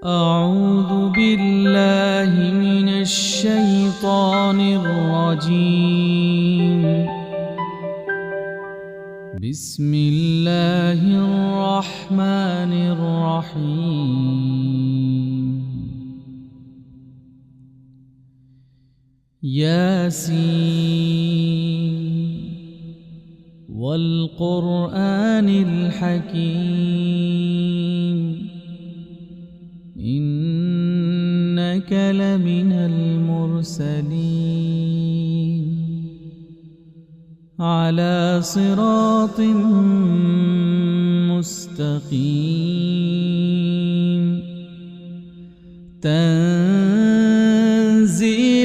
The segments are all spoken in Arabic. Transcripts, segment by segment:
أعوذ بالله من الشيطان الرجيم. بسم الله الرحمن الرحيم. ياسين والقرآن الحكيم إنك لمن المرسلين على صراط مستقيم تنزيل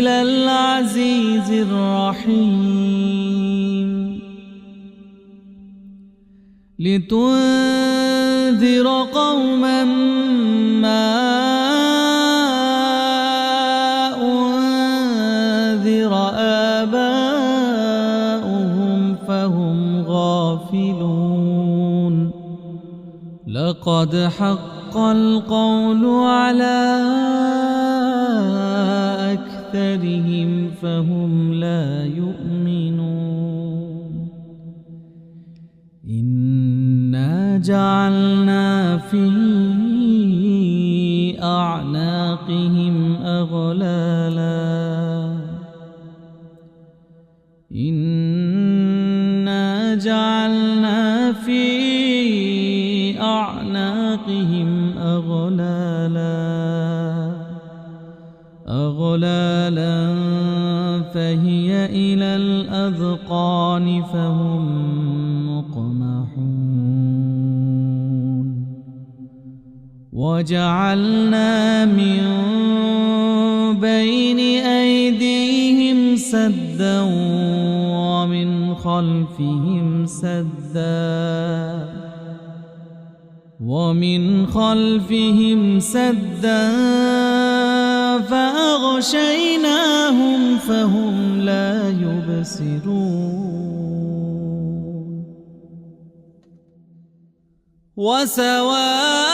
العزيز الرحيم لتنذر قوما ما أنذر آباؤهم فهم غافلون لقد حق القول على أكثرهم فهم لا يؤمنون إنا جعلنا في أعناقهم أغلالا إنا جعلنا في أعناقهم أغلالا فهي إلى الأذقان فهم مقمحون وجعلنا من بين أيديهم سدا ومن خلفهم سدا فأغشيناهم فهم لا يبصرون وسواء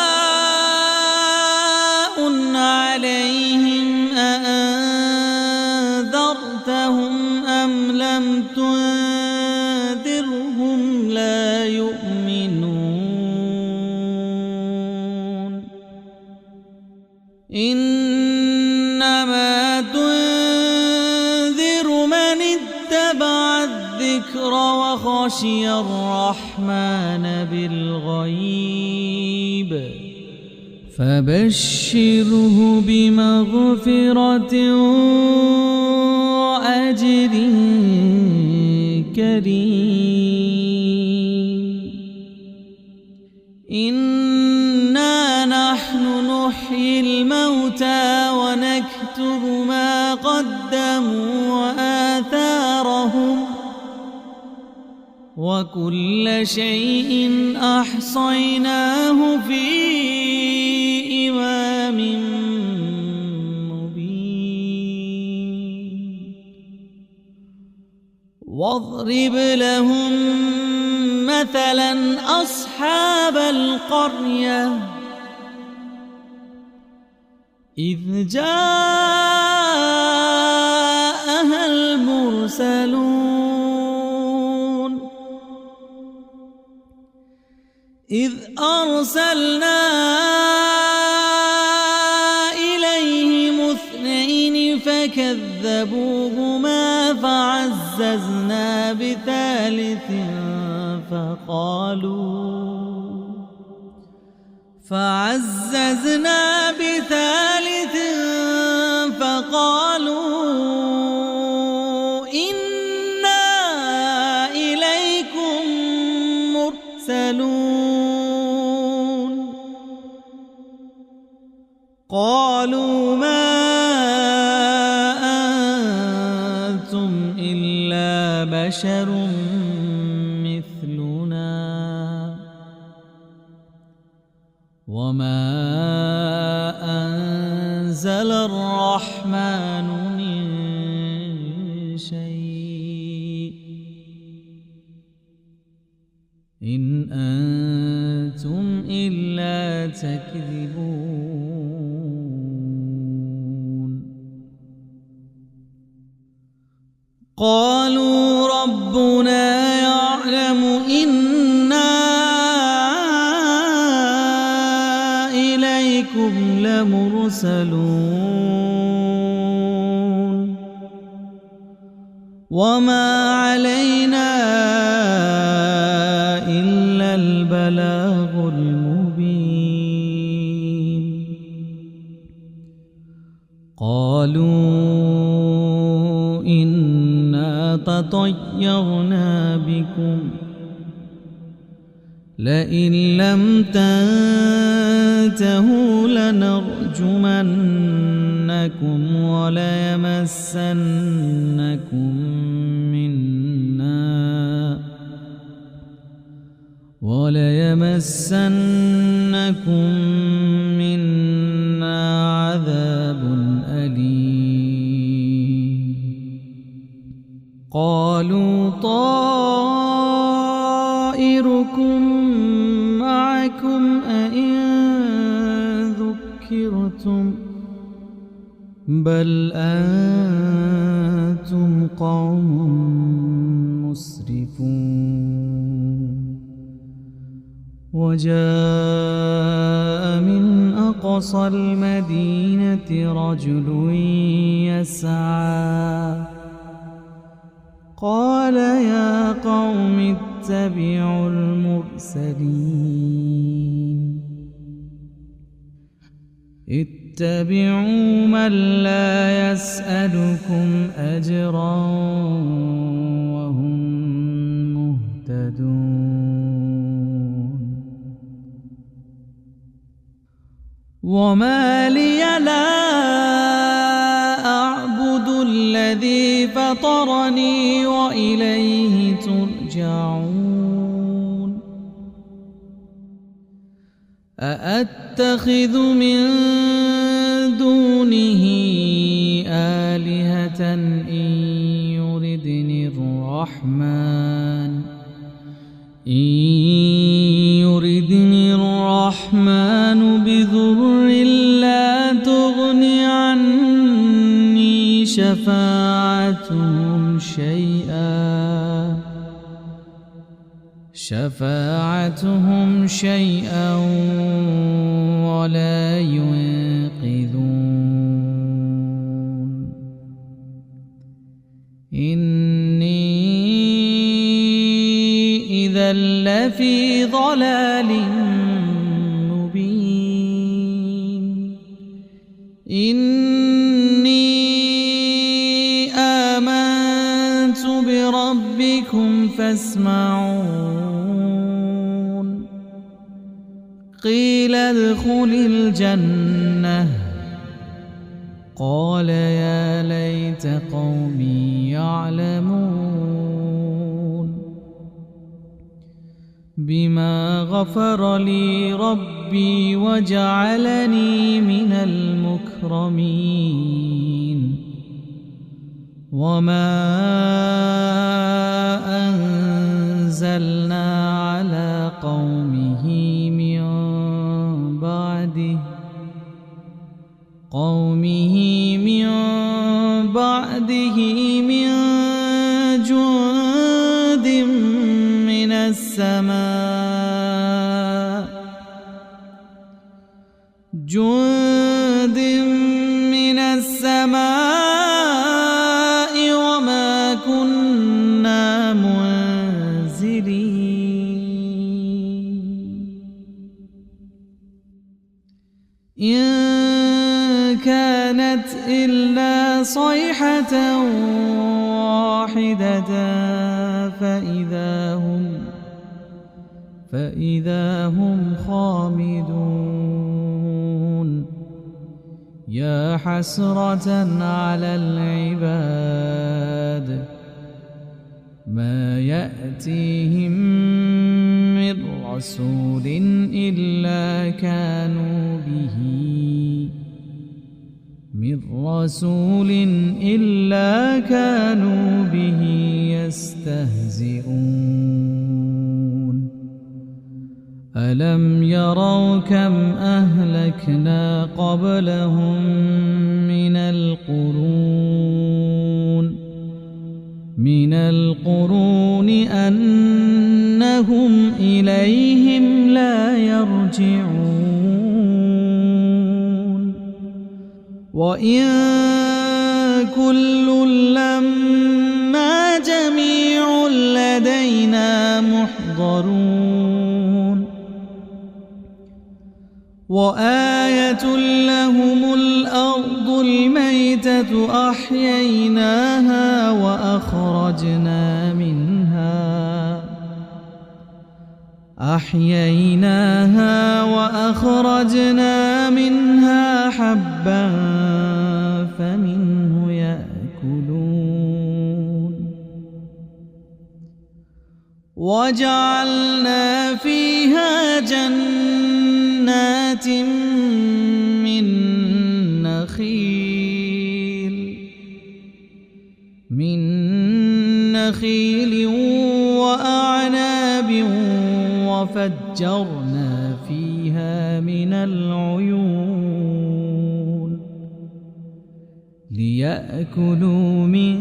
عليهم أأنذرتهم أم لم تنذرهم لا يؤمنون إنما تنذر من اتبع الذكر وخشي الرحمن بالغيب فبشره بمغفرة وأجر كريم إنا نحن نحيي الموتى ونكتب ما قدموا وآثارهم وكل شيء أحصيناه في إمام مبين واضرب لهم مثلا أصحاب القرية إذ جاءها المرسلون إذ أرسلنا إليهم اثنين فكذبوهما فعززنا بثالث فقالوا إنا إليكم مرسلون قالوا ما أنتم إلا بشر مثلنا وما أنزل الرحمن من شيء إن أنتم إلا تكذبون وما علينا إلا البلاغ المبين قالوا إنا تطيرنا بكم لئن لم تنتهوا لنرجمنكم وليمسنكم منا عذاب أليم قالوا طائركم معكم أئن ذكرتم بل أنتم قوم مسرفون وجاء من أقصى المدينة رجل يسعى قال يا قوم اتبعوا المرسلين اتبعوا من لا يسألكم أجرا وهم مهتدون وما لي لا أعبد الذي فطرني وإليه ترجعون أأتخذ من دونه آلهة إن يردني الرحمن بضر لا تغن عني شفاعتهم شيئا ولا ينقذون إني إذا لفي ضلال مبين إني آمنت بربكم فاسمعون قيل ادخل الجنة قال يا ليت قومي يعلمون بما غفر لي ربي وجعلني من المكرمين وما أنزلنا على قومه من بعده من جند من السماء وما كنا منزلين إن كانت إلا صيحة واحدة فإذا هم خامدون يا حسرة على العباد ما يأتيهم من رسول إلا كانوا به يستهزئون ألم يروا كم أهلكنا قبلهم من القرون أنهم إليهم لا يرجعون وإن كل لما إنا جميع لدينا محضرون وآية لهم الأرض الميتة أحييناها وأخرجنا منها حبا فمنه يأكلون وجعلنا فيها جنات من نخيل وأعناب وفجرنا فيها من العيون ليأكلوا من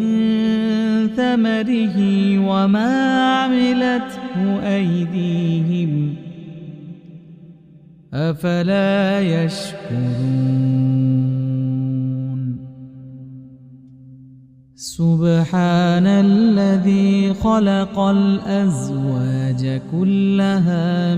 ثمره وما عملته أيديهم أفلا يشكرون سبحان الذي خلق الأزواج كلها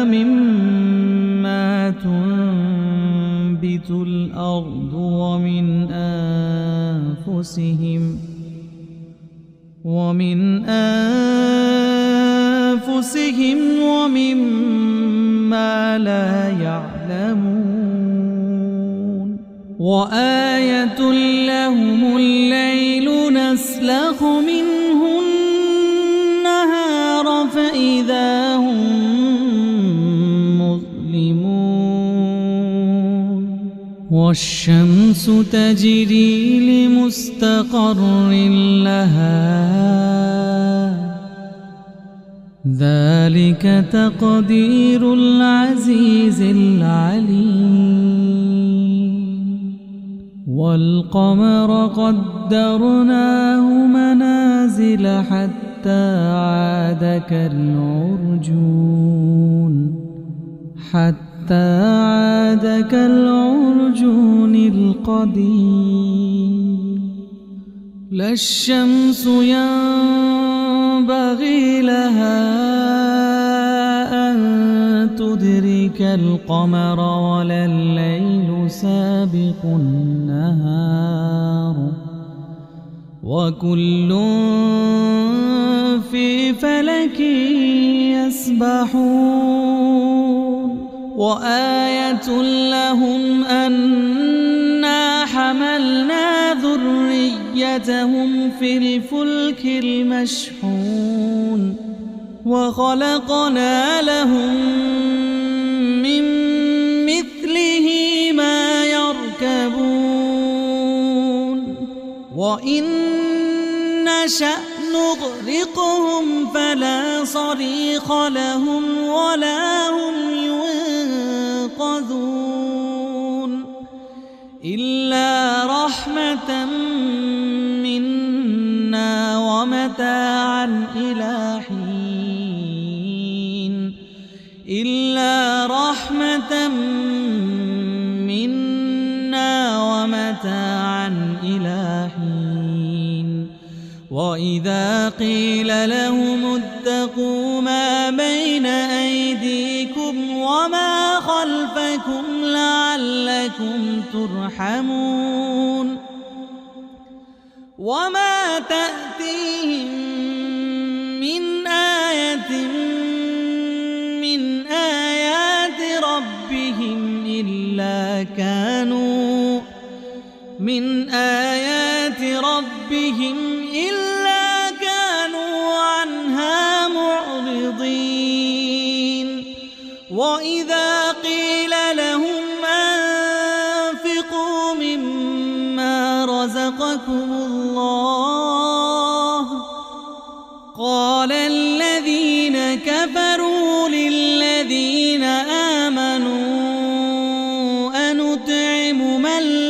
مما تنبت الأرض ومن أنفسهم ومما لا يعلمون وآية لهم الليل نسلخ منه النهار فإذا هم مظلمون والشمس تجري لمستقر لها ذلك تقدير العزيز العليم والقمر قدرناه منازل حتى عاد كالعرجون القديم لا الشمس ينبغي لها أن تدرك القمر ولا الليل سابق النهار وكل في فلك يسبحون وآية لهم أنا حملنا ذريتهم في الفلك المشحون وخلقنا لهم من مثله ما يركبون وإن نشأ نغرقهم فلا صريخ لهم ولا هم ينقذون إلا رحمة منا ومتاعا إلى حين إلا رحمة منا ومتاعا إلى حين وإذا قيل لهم اتقوا ما بين أيديكم وما خلفكم لعلكم ترحمون وما تأتيهم من آية من آيات ربهم إلا كانوا عنها معرضين وإذا قيل لهم أنفقوا مما رزقكم الله قال الذين كفروا للذين آمنوا أنطعم من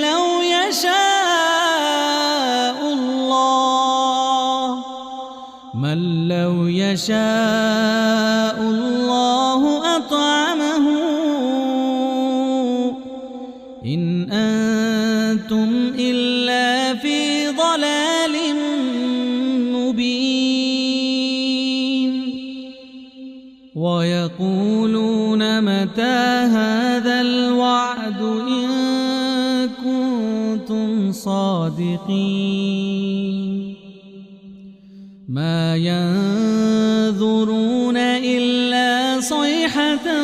لو يشاء الله أطعمه أنتم إلا في ضلال مبين ويقولون متى هذا الوعد إن كنتم صادقين ما ينظرون إلا صيحة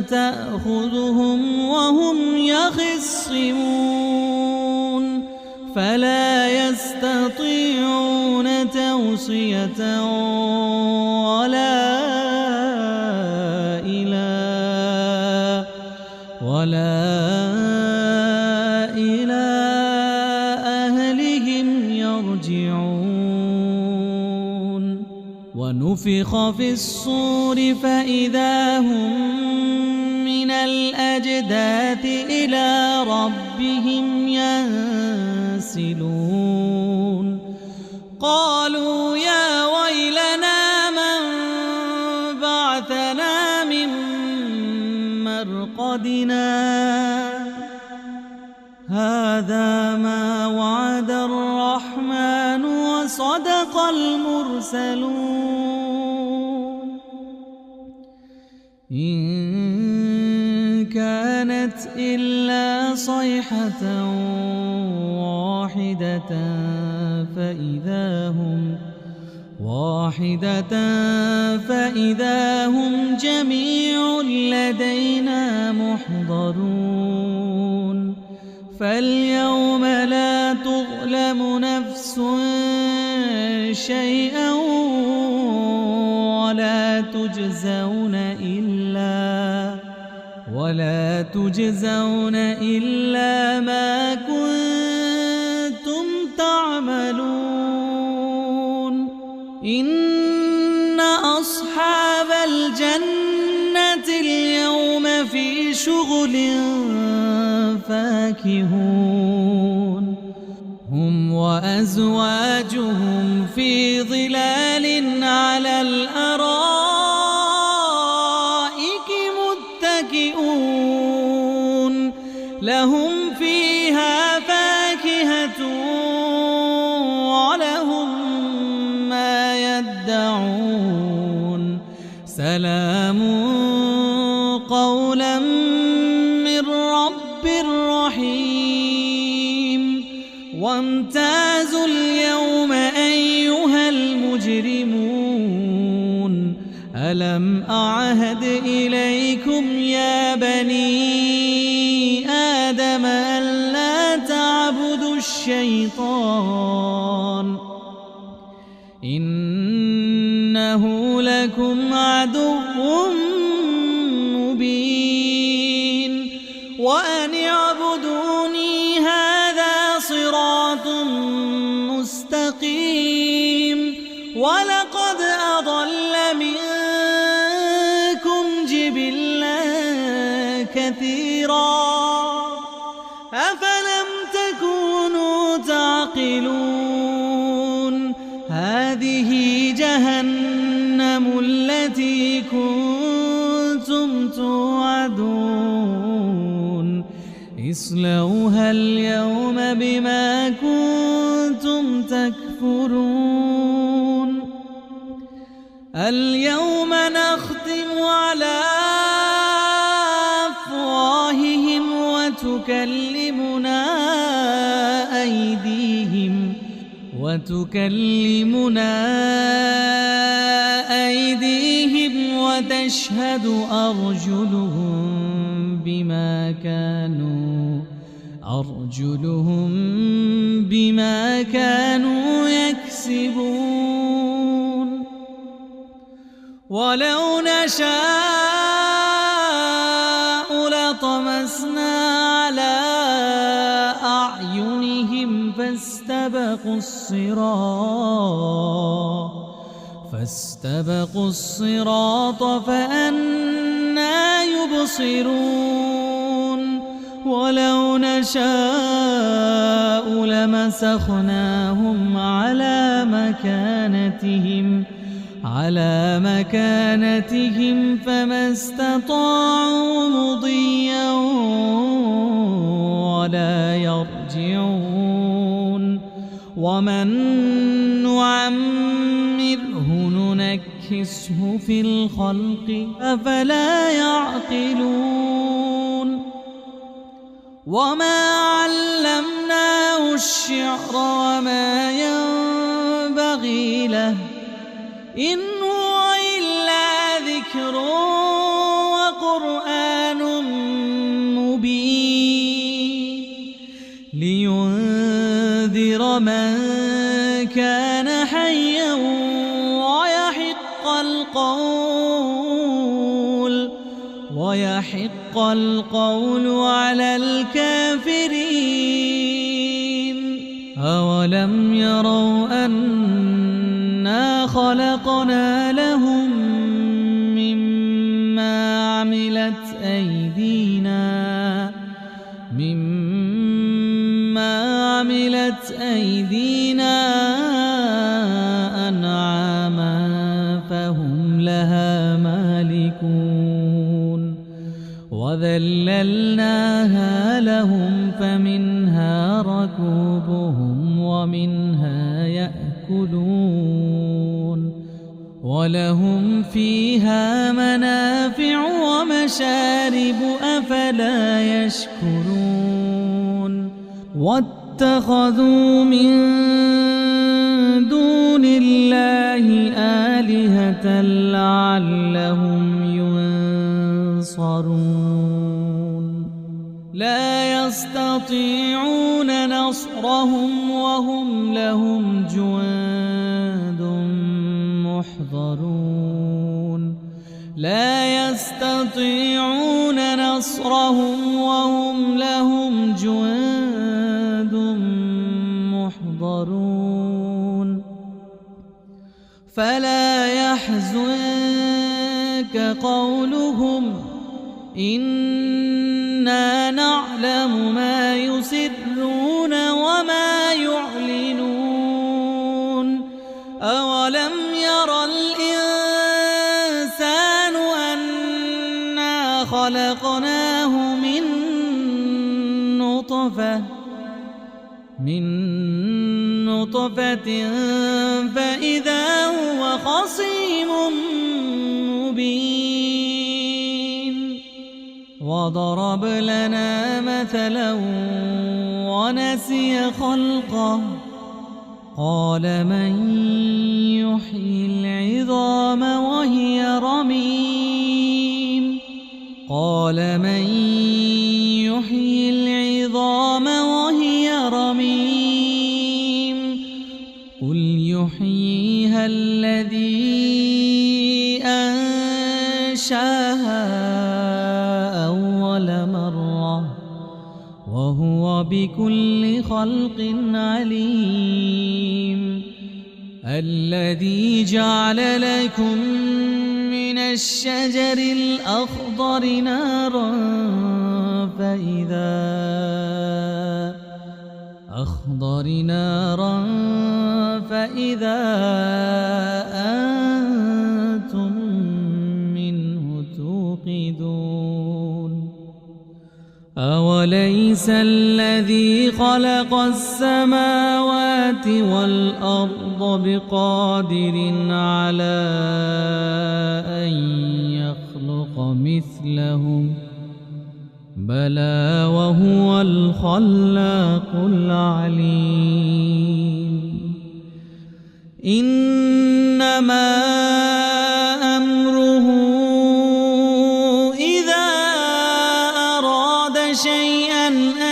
تأخذهم وهم يخصمون فلا يستطيعون توصية ولا إلى أهلهم يرجعون ونفخ في الصور فإذا هم من الأجداث إلى ربهم ينسلون قالوا يا ويلنا من بعثنا من مرقدنا هذا ما وعد الرحمن وصدق المرسلون إن كانت إلا صيحة فإذا هم جميع لدينا محضرون فاليوم لا تظلم نفس شيئا ولا تجزون إلا ما كنتم تعملون إن أصحاب الجنة اليوم في شغل فاكهون هم وأزواجهم في ظلال على الأرائك متكئون لهم فيها فاكهة ولهم ما يدعون سلام قولا من رب رحيم وامتازوا اليوم أيها المجرمون ألم أعهد إليكم يا بني آدم ألا تعبدوا الشيطان إنه لكم عدو مبين وأن اعبدوني هذا صراط مستقيم ولقد أضل منكم جبلا كثيرا أفلم تكونوا تعقلون هذه جهنم التي كنتم توعدون اصلوها اليوم بما كنتم تكفرون اليوم نختم على أفواههم وتكلمنا أيديهم وتشهد أرجلهم بما كانوا يكسبون ولو نشاء لطمسنا على أعينهم فاستبقوا الصراط فأنى يبصرون ولو نشاء لمسخناهم على على مكانتهم فما استطاعوا مضيا ولا يرجعون ومن نعمره ننكسه في الخلق أفلا يعقلون وما علمناه الشعر وما ينبغي له إن هو إلا ذكر وقرآن مبين لينذر من كان حيا ويحق القول على الكافرين أولم يروا أنا خلقنا لهم مما عملت أيدينا أنعاما فهم لها مالكون وذللناها لهم فمنها ركوبهم ومنها يأكلون ولهم فيها منافع ومشارب أفلا يشكرون واتخذوا من دون الله آلهة لعلهم ينصرون لا يستطيعون نصرهم وهم لهم جند محضرون لا يستطيعون نصرهم وهم لهم جند محضرون فلا يحزنك قولهم إنا نعلم ما يسرون وما يعلنون أولم ير الإنسان أنا خلقناه من نطفة فإذا هو خصيم مبين وضرب لنا مثلا ونسي خلقه قال من يحيي العظام وهي رميم قال من يحيي العظام وهي رميم قل يحييها الذي أنشاها أول مرة وهو بكل خلق عليم الذي جعل لكم من الشجر الأخضر نارا فإذا أنتم منه توقدون أوليس الذي خلق السماوات والأرض بقادر على أن يخلق مثلهم بلى وهو الخلاق العليم إنما أمره إذا أراد شيئا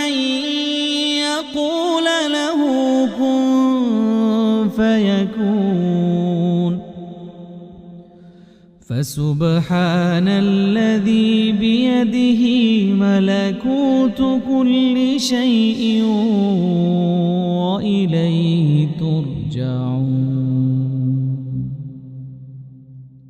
أن يقول له كن فيكون فسبحان الذي بيده ملكوت كل شيء وإليه ترجعون